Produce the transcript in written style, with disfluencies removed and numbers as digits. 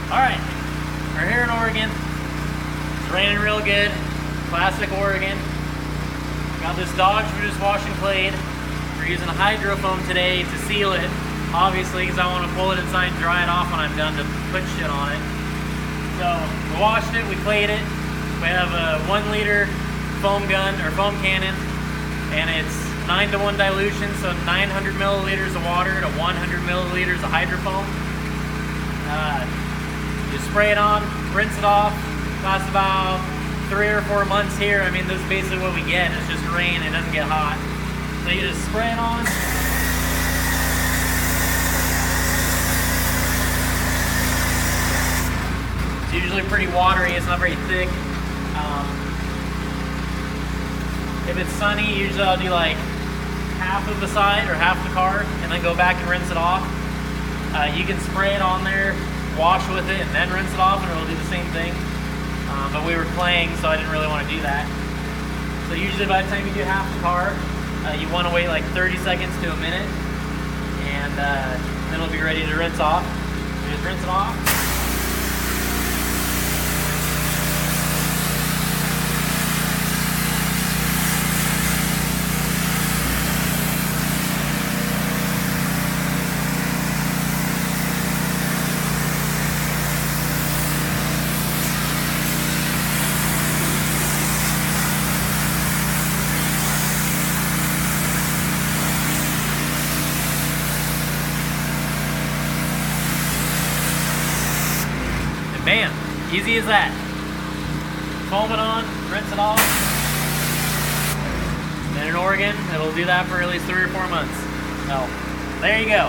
Alright, we're here in Oregon. It's raining real good. Classic Oregon. Got this Dodge we just washed and clayed. We're using a hydrofoam today to seal it, obviously, because I want to pull it inside and dry it off when I'm done to put shit on it. So, we washed it, we clayed it. We have a 1 liter foam gun, or foam cannon, and it's 9-to-1 dilution, so 900 milliliters of water to 100 milliliters of hydrofoam. You spray it on, rinse it off. Lasts about 3 or 4 months here. I mean, this is basically what we get. It's just rain, it doesn't get hot. So you just spray it on. It's usually pretty watery, it's not very thick. If it's sunny, usually I'll do like half of the side or half the car and then go back and rinse it off. You can spray it on there, wash with it, and then rinse it off and it'll do the same thing. But we were playing, so I didn't really want to do that. So usually by the time you do half the car, you want to wait like 30 seconds to a minute, and then it'll be ready to rinse off. You just rinse it off. Bam! Easy as that. Foam it on, rinse it off. And in Oregon, it'll do that for at least 3 or 4 months. So, there you go.